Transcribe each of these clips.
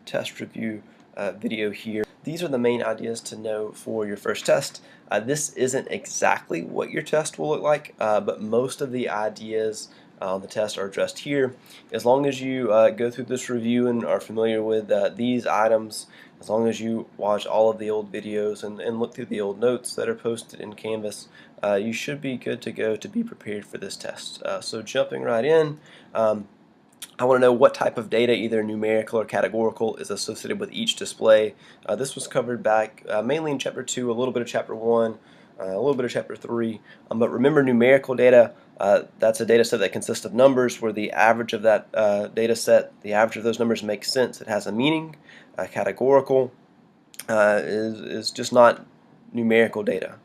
test review video here. These are the main ideas to know for your first test. This isn't exactly what your test will look like, but most of the ideas on the test are addressed here. As long as you go through this review and are familiar with these items, as long as you watch all of the old videos and look through the old notes that are posted in Canvas, you should be good to go to be prepared for this test. So jumping right in, I want to know what type of data, either numerical or categorical, is associated with each display. This was covered back mainly in Chapter 2, a little bit of Chapter 1, a little bit of Chapter 3. But remember, numerical data, that's a data set that consists of numbers where the average of that data set, the average of those numbers makes sense. It has a meaning. Categorical is just not numerical data.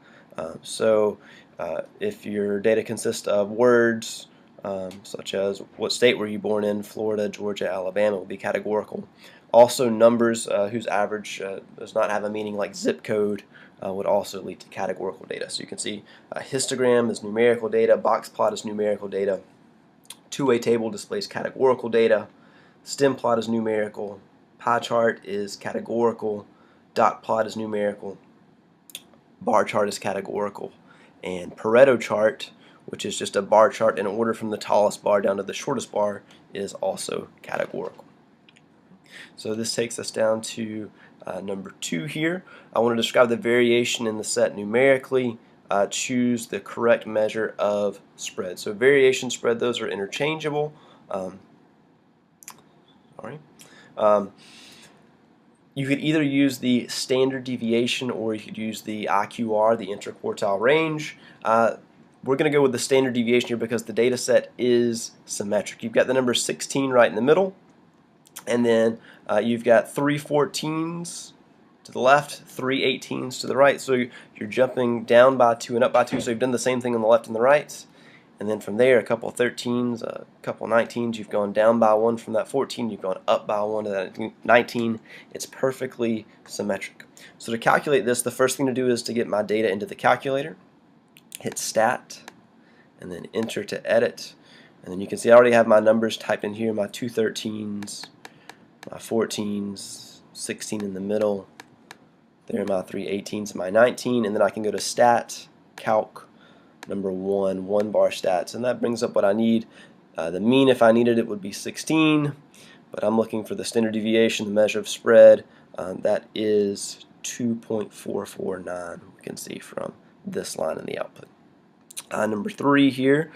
If your data consists of words, such as what state were you born in, Florida, Georgia, Alabama, will be categorical. Also, numbers whose average does not have a meaning, like zip code, would also lead to categorical data. So you can see histogram is numerical data, box plot is numerical data, two-way table displays categorical data, stem plot is numerical, pie chart is categorical, dot plot is numerical, bar chart is categorical, and Pareto chart, which is just a bar chart in order from the tallest bar down to the shortest bar, is also categorical. So this takes us down to number 2 here. I want to describe the variation in the set numerically. Choose the correct measure of spread. So variation, spread, those are interchangeable. You could either use the standard deviation or you could use the IQR, the interquartile range. We're going to go with the standard deviation here because the data set is symmetric. You've got the number 16 right in the middle, and then you've got 3 14s to the left, 3 18s to the right. So you're jumping down by 2 and up by 2, so you've done the same thing on the left and the right. And then from there, a couple of 13s, a couple of 19s, you've gone down by 1 from that 14, you've gone up by 1 to that 19. It's perfectly symmetric. So to calculate this, the first thing to do is to get my data into the calculator. Hit Stat, and then Enter to edit. And then you can see I already have my numbers typed in here, my 2 13s, my 14s, 16 in the middle. There are my 3 18s, my 19, and then I can go to Stat, Calc, number 1, 1 bar stats, and that brings up what I need. The mean, if I needed it, would be 16, but I'm looking for the standard deviation, the measure of spread. That is 2.449, we can see from this line in the output. Number 3 here,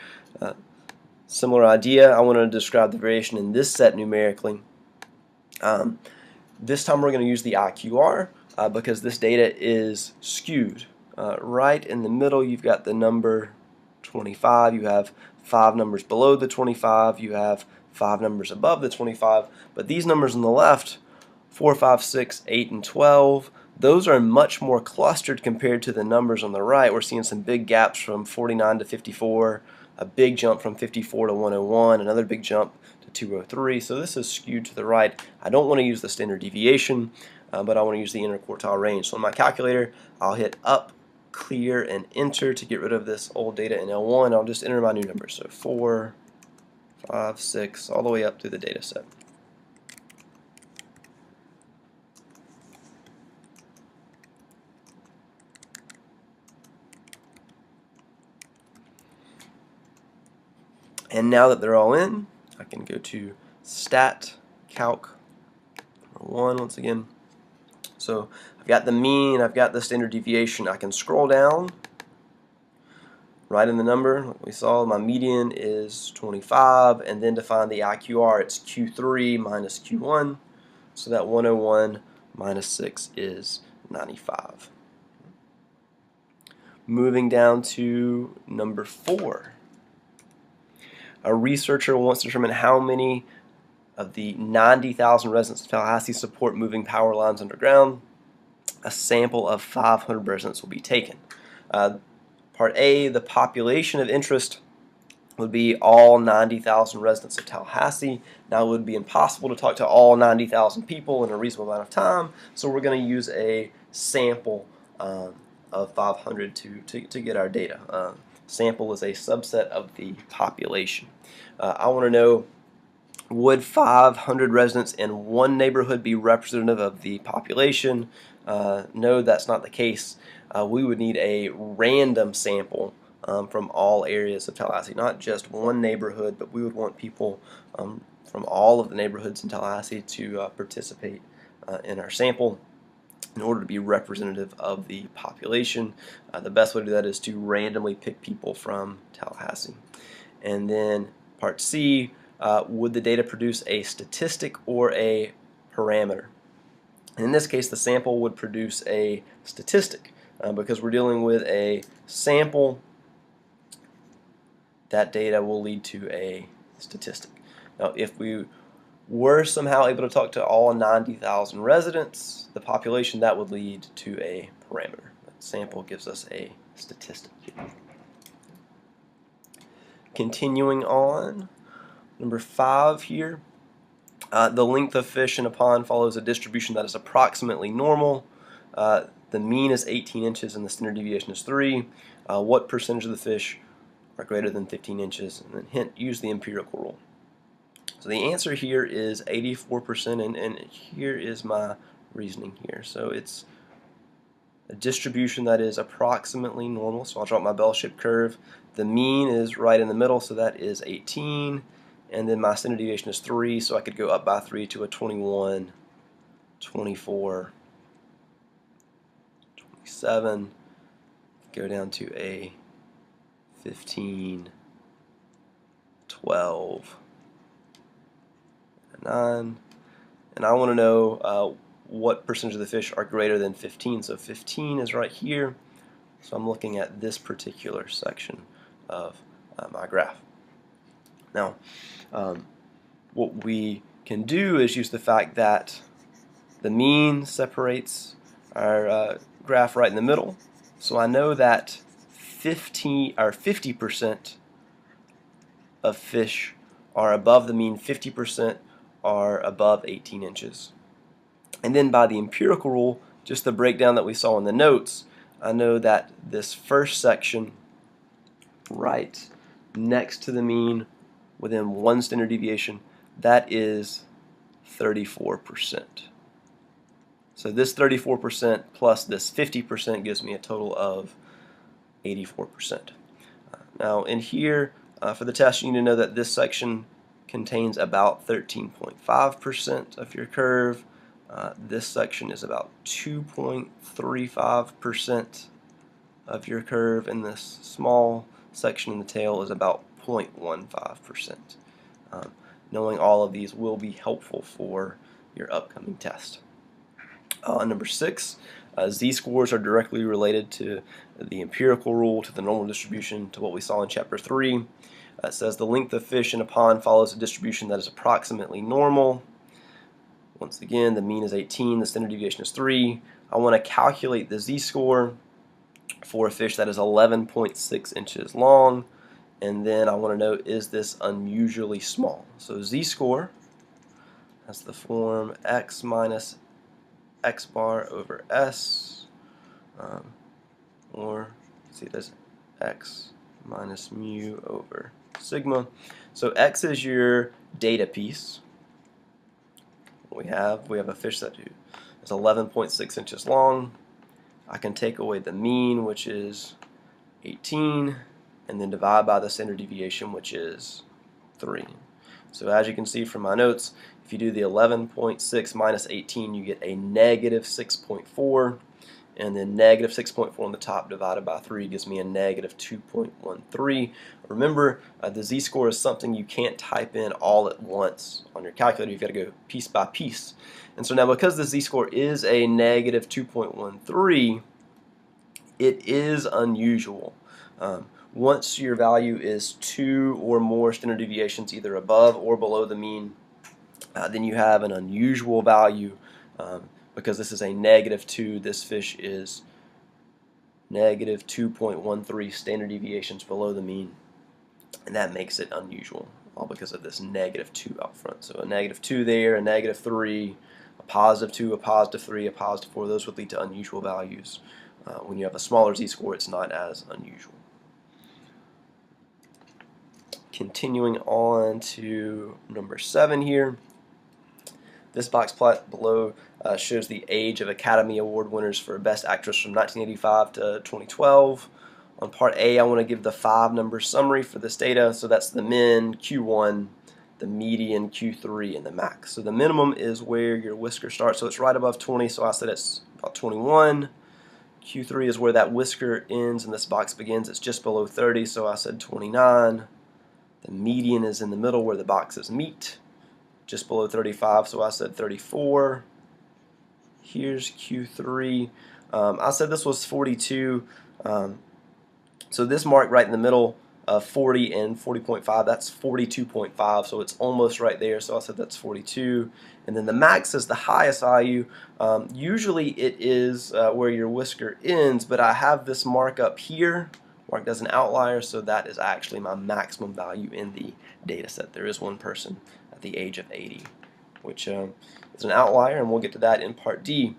similar idea. I want to describe the variation in this set numerically. This time we're going to use the IQR because this data is skewed. Right in the middle, you've got the number 25. You have 5 numbers below the 25. You have 5 numbers above the 25. But these numbers on the left, 4, 5, 6, 8, and 12, those are much more clustered compared to the numbers on the right. We're seeing some big gaps from 49 to 54, a big jump from 54 to 101, another big jump to 203. So this is skewed to the right. I don't want to use the standard deviation, but I want to use the interquartile range. So in my calculator, I'll hit up, clear, and enter to get rid of this old data in L1. I'll just enter my new numbers. So 4, 5, 6, all the way up through the data set. And now that they're all in, I can go to Stat, Calc, number 1 once again. So I've got the mean, I've got the standard deviation. I can scroll down, right in the number, like we saw, my median is 25, and then to find the IQR, it's Q3 minus Q1, so that 101 minus 6 is 95. Moving down to number 4. A researcher wants to determine how many of the 90,000 residents of Tallahassee support moving power lines underground. A sample of 500 residents will be taken. Part A, the population of interest, would be all 90,000 residents of Tallahassee. Now it would be impossible to talk to all 90,000 people in a reasonable amount of time, so we're going to use a sample of 500 to get our data. Sample is a subset of the population. I want to know Would 500 residents in one neighborhood be representative of the population? No, that's not the case. We would need a random sample from all areas of Tallahassee, not just one neighborhood, but we would want people from all of the neighborhoods in Tallahassee to participate in our sample in order to be representative of the population. The best way to do that is to randomly pick people from Tallahassee. And then part C, would the data produce a statistic or a parameter? And in this case, the sample would produce a statistic because we're dealing with a sample. That data will lead to a statistic. Now, if we were somehow able to talk to all 90,000 residents, the population, that would lead to a parameter. That sample gives us a statistic. Continuing on, number 5 here, the length of fish in a pond follows a distribution that is approximately normal. The mean is 18 inches and the standard deviation is 3. What percentage of the fish are greater than 15 inches? And then hint, use the empirical rule. So the answer here is 84%, and here is my reasoning here. So it's a distribution that is approximately normal, so I'll draw my bell-shaped curve. The mean is right in the middle, so that is 18, and then my standard deviation is 3, so I could go up by 3 to a 21, 24, 27, go down to a 15, 12, 9, and I want to know what percentage of the fish are greater than 15. So 15 is right here, so I'm looking at this particular section of my graph. Now, what we can do is use the fact that the mean separates our graph right in the middle, so I know that 50% of fish are above the mean, 50% are above 18 inches. And then by the empirical rule, just the breakdown that we saw in the notes, I know that this first section right next to the mean within one standard deviation, that is 34%. So this 34% plus this 50% gives me a total of 84%. Now in here, for the test, you need to know that this section contains about 13.5% of your curve. This section is about 2.35% of your curve, and this small section in the tail is about 0.15%. Knowing all of these will be helpful for your upcoming test. Number 6, z-scores are directly related to the empirical rule, to the normal distribution, to what we saw in Chapter 3. It says the length of fish in a pond follows a distribution that is approximately normal. Once again, the mean is 18, the standard deviation is 3. I want to calculate the z-score for a fish that is 11.6 inches long, and then I want to know, is this unusually small? So z-score has the form x minus x bar over s, or see, there's x minus mu over sigma. So x is your data piece. We have a fish that is 11.6 inches long. I can take away the mean, which is 18, and then divide by the standard deviation, which is 3. So as you can see from my notes, if you do the 11.6 minus 18, you get a negative 6.4, and then negative 6.4 on the top divided by 3 gives me a negative 2.13. Remember, the z-score is something you can't type in all at once on your calculator. You've got to go piece by piece. And so now, because the z-score is a negative 2.13, it is unusual. Once your value is 2 or more standard deviations either above or below the mean, then you have an unusual value. Because this is a negative 2, this fish is negative 2.13 standard deviations below the mean, and that makes it unusual, all because of this negative 2 out front. So a negative 2 there, a negative 3, a positive 2, a positive 3, a positive 4, those would lead to unusual values. When you have a smaller z-score, it's not as unusual. Continuing on to number 7 here. This box plot below shows the age of Academy Award winners for Best Actress from 1985 to 2012. On part A, I want to give the 5-number summary for this data. So that's the min, Q1, the median, Q3, and the max. So the minimum is where your whisker starts. So it's right above 20, so I said it's about 21. Q3 is where that whisker ends and this box begins. It's just below 30, so I said 29. The median is in the middle where the boxes meet, just below 35, so I said 34. Here's Q3. I said this was 42. So this mark right in the middle of 40 and 40.5, that's 42.5, so it's almost right there, so I said that's 42. And then the max is the highest value. Usually it is where your whisker ends, but I have this mark up here marked as an outlier, so that is actually my maximum value in the data set. There is one person at the age of 80, which is an outlier, and we'll get to that in part D.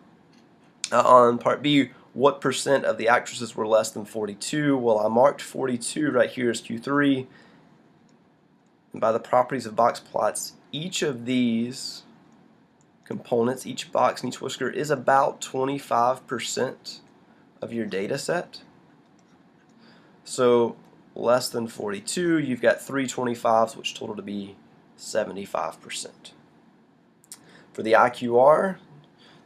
On part B, what percent of the actresses were less than 42? Well, I marked 42 right here as Q3, and by the properties of box plots, each of these components, each box and each whisker, is about 25% of your data set. So less than 42, you've got 3 25s, which total to be 75%. For the IQR,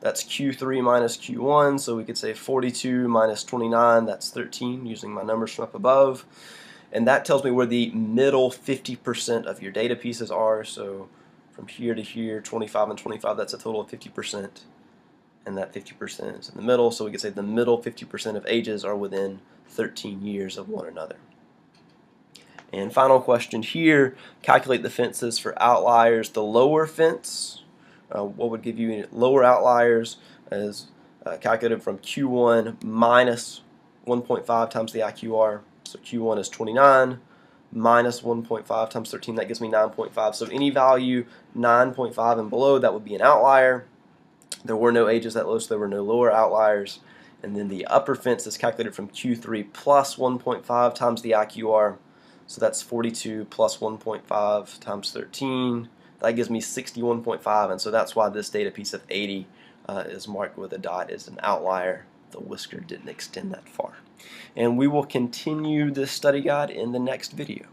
that's Q3 minus Q1, so we could say 42 minus 29, that's 13, using my numbers from up above. And that tells me where the middle 50% of your data pieces are, so from here to here, 25 and 25, that's a total of 50%. And that 50% is in the middle, so we could say the middle 50% of ages are within 13 years of one another. And final question here, calculate the fences for outliers. The lower fence, what would give you lower outliers, is calculated from Q1 minus 1.5 times the IQR. So Q1 is 29 minus 1.5 times 13, that gives me 9.5. So any value 9.5 and below, that would be an outlier. There were no ages that low, so there were no lower outliers. And then the upper fence is calculated from Q3 plus 1.5 times the IQR. So that's 42 plus 1.5 times 13. That gives me 61.5, and so that's why this data piece of 80 is marked with a dot as an outlier. The whisker didn't extend that far. And we will continue this study guide in the next video.